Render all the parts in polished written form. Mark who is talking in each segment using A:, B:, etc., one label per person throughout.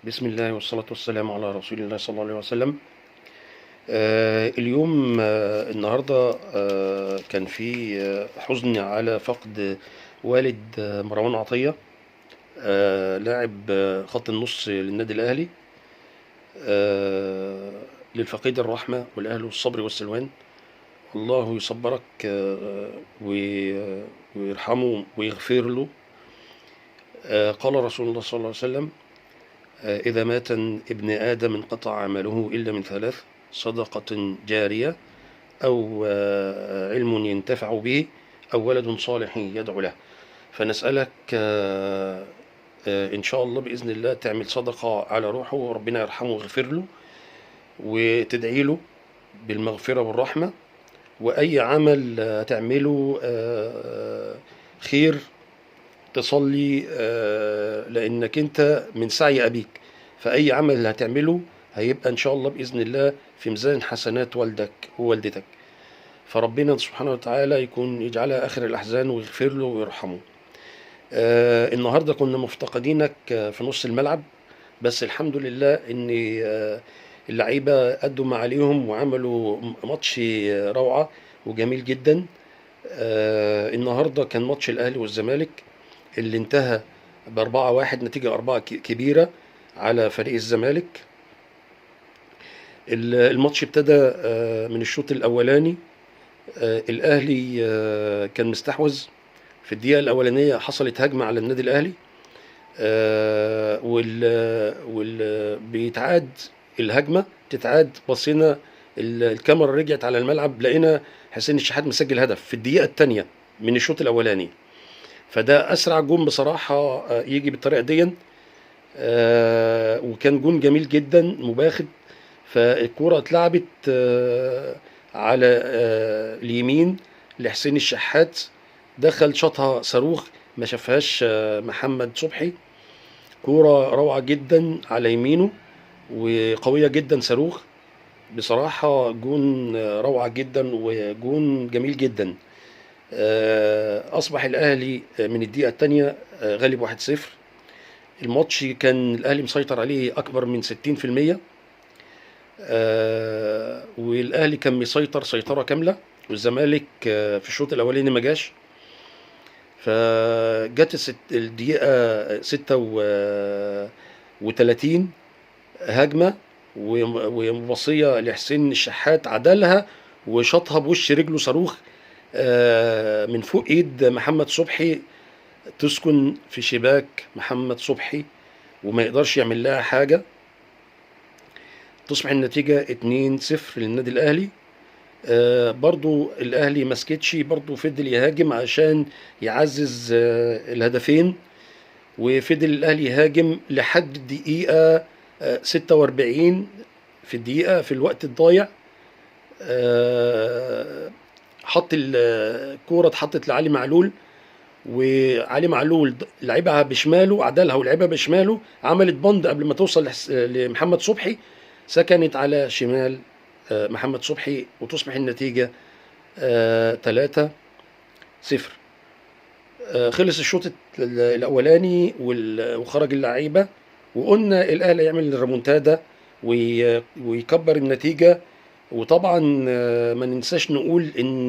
A: بسم الله والصلاة والسلام على رسول الله صلى الله عليه وسلم. اليوم النهاردة كان في حزن على فقد والد مروان عطية، لاعب خط النص للنادي الأهلي. للفقيد الرحمة والأهل والصبر والسلوان. الله يصبرك ويرحمه ويغفر له. قال رسول الله صلى الله عليه وسلم: إذا مات ابن آدم انقطع عمله إلا من ثلاث: صدقة جارية، أو علم ينتفع به، أو ولد صالح يدعو له. فنسألك إن شاء الله بإذن الله تعمل صدقة على روحه وربنا يرحمه ويغفر له، وتدعي له بالمغفرة والرحمة. وأي عمل تعمله خير تصلي، لأنك أنت من سعي أبيك، فأي عمل هتعمله هيبقى إن شاء الله بإذن الله في ميزان حسنات والدك ووالدتك. فربنا سبحانه وتعالى يجعلها آخر الأحزان ويغفر له ويرحمه. النهاردة كنا مفتقدينك في نص الملعب، بس الحمد لله إن اللعيبة أدوا ما عليهم وعملوا ماتش روعة وجميل جدا. النهاردة كان ماتش الأهلي والزمالك اللي انتهى ب4-1، نتيجة 4 كبيرة على فريق الزمالك. الماتش ابتدى من الشوط الأولاني. الأهلي كان مستحوذ. في الدقيقة الأولانية حصلت هجمة على النادي الأهلي، بيتعاد الهجمة، تتعاد. بصينا الكاميرا رجعت على الملعب، لقينا حسين الشحات مسجل هدف في الدقيقة الثانية من الشوط الأولاني. فده أسرع جون بصراحة يجي بالطريقة دي. وكان جون جميل جدا مباغت. فالكرة اتلعبت على اليمين لحسين الشحات، دخل شاطها صاروخ ما شافهاش محمد صبحي. كرة روعة جدا على يمينه وقوية جدا، صاروخ بصراحة. جون روعة جدا وجون جميل جدا. أصبح الأهلي من الدقيقة الثانية غالب 1-0. الماتش كان الأهلي مسيطر عليه أكبر من 60%. والأهلي كان مسيطر سيطرة كاملة، والزمالك في الشوط الأولاني ما جاش. فجت الدقيقة 36 هجمة ومبصية لحسين الشحات، عدلها وشاطها بوش رجله صاروخ من فوق ايد محمد صبحي، تسكن في شباك محمد صبحي وما يقدرش يعمل لها حاجة. تصبح النتيجة 2-0 للنادي الأهلي. برضو الأهلي مسكتش، برضو فضل يهاجم عشان يعزز الهدفين، وفضل الأهلي يهاجم لحد الدقيقة 46. في الدقيقة في الوقت الضايع حط الكورة، اتحطت لعلي معلول، وعلي معلول لعبها بشماله، عدلها ولعبها بشماله، عملت بند قبل ما توصل لمحمد صبحي، سكنت على شمال محمد صبحي، وتصبح النتيجة 3-0. خلص الشوط الأولاني وخرج اللعيبة، وقلنا الأهلي يعمل الريمونتادا ويكبر النتيجة. وطبعا ما ننساش نقول ان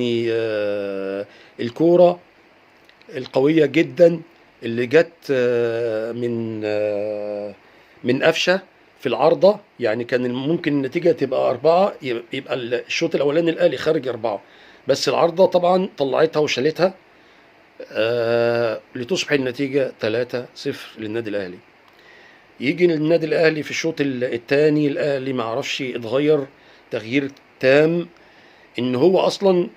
A: الكورة القوية جدا اللي جت من قفشة في العارضة، يعني كان ممكن النتيجة تبقى 4، يبقى الشوط الأولاني الأهلي خارج 4، بس العارضة طبعا طلعتها وشالتها لتصبح النتيجة 3-0 للنادي الأهلي. يجي النادي الأهلي في الشوط الثاني، الأهلي ما عرفش اتغير تغيير تام، ان هو اصلا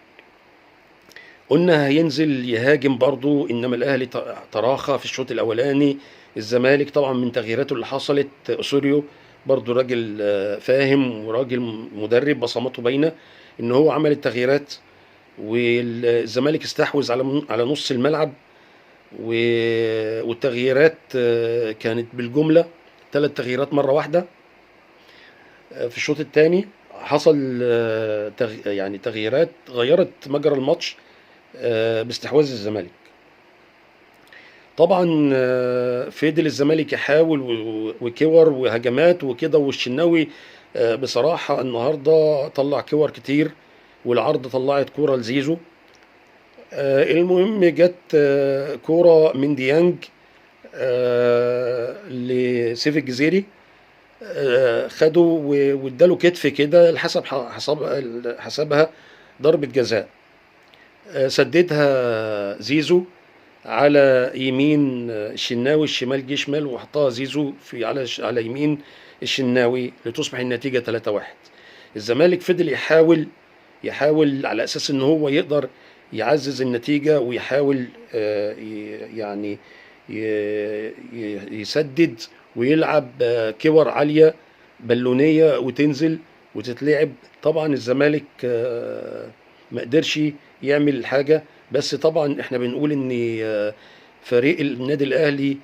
A: قلنا هينزل يهاجم برضو، انما الاهلي تراخى في الشوط الاولاني. الزمالك طبعا من تغييراته اللي حصلت، اسوريو برضو راجل فاهم وراجل مدرب، بصماته باينه ان هو عمل التغييرات، والزمالك استحوذ على نص الملعب. والتغييرات كانت بالجمله 3 تغييرات مره واحده. في الشوط الثاني حصل يعني تغييرات غيرت مجرى الماتش باستحواذ الزمالك. طبعا فضل الزمالك يحاول وكور وهجمات وكده، والشناوي بصراحة النهارده طلع كور كتير، والعرض طلعت كورة لزيزو. المهم جت كورة من ديانج لسيف الجزيري، خده واداله كتف كده، حسبها ضربة جزاء. سددها زيزو على يمين الشناوي، الشمال جه شمال وحطها زيزو في على يمين الشناوي لتصبح النتيجة 3-1. الزمالك فضل يحاول على اساس ان هو يقدر يعزز النتيجة، ويحاول يعني يسدد ويلعب كور عالية بالونية وتنزل وتتلعب. طبعا الزمالك ما قدرش يعمل حاجة، بس طبعا احنا بنقول ان فريق النادي الاهلي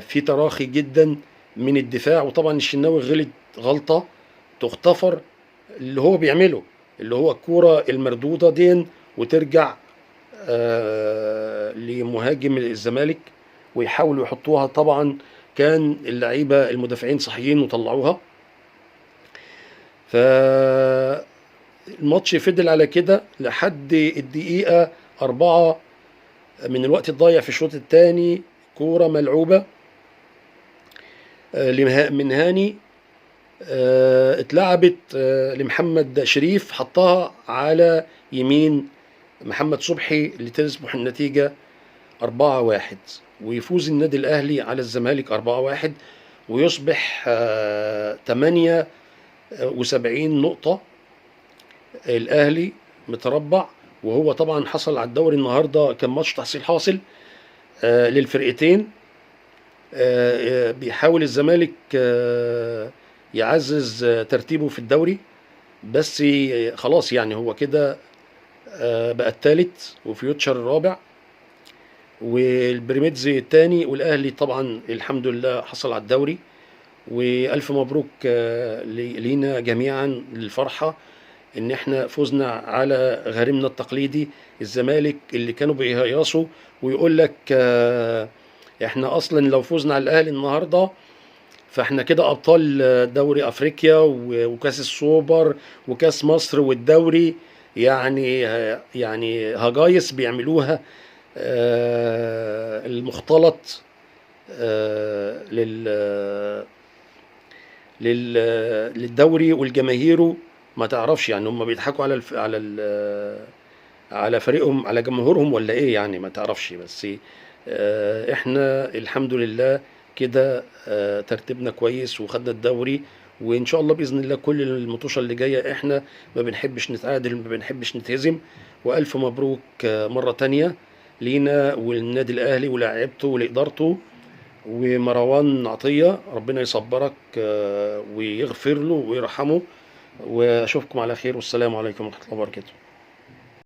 A: في تراخي جدا من الدفاع، وطبعا الشناوي غلط غلطة تغتفر، اللي هو بيعمله اللي هو الكورة المردودة دي وترجع لمهاجم الزمالك ويحاولوا يحطوها. طبعا كان اللعيبة المدافعين صحيين وطلعوها. فالماتش فضل على كده لحد الدقيقة 4 من الوقت الضايع في الشوط الثاني. كورة ملعوبة من هاني، اتلعبت لمحمد شريف، حطها على يمين محمد صبحي لتصبح النتيجة 4-1، ويفوز النادي الأهلي على الزمالك 4-1، ويصبح 78 نقطة الأهلي متربع. وهو طبعا حصل على الدوري النهاردة، كان ماتش تحصيل حاصل للفرقتين. بيحاول الزمالك يعزز ترتيبه في الدوري، بس خلاص يعني هو كده بقى الثالث وفيوتشر الرابع والبريميدز الثاني، والاهلي طبعا الحمد لله حصل على الدوري. والف مبروك لينا جميعا للفرحه ان احنا فزنا على غريمنا التقليدي الزمالك، اللي كانوا بيهيصوا ويقول لك احنا اصلا لو فزنا على الاهلي النهارده فاحنا كده ابطال دوري افريقيا وكاس السوبر وكاس مصر والدوري. يعني هجايس بيعملوها المختلط للدوري والجماهير. ما تعرفش يعني هم بيضحكوا على فريقهم، على جمهورهم، ولا ايه يعني ما تعرفش. بس احنا الحمد لله كده ترتيبنا كويس وخدنا الدوري، وان شاء الله باذن الله كل المطوشه اللي جايه احنا ما بنحبش نتعادل، ما بنحبش نتهزم. والف مبروك مره تانية لينا والنادي الاهلي ولاعيبته ولادارته ومروان عطيه، ربنا يصبرك ويغفر له ويرحمه. واشوفكم على خير، والسلام عليكم ورحمه الله وبركاته.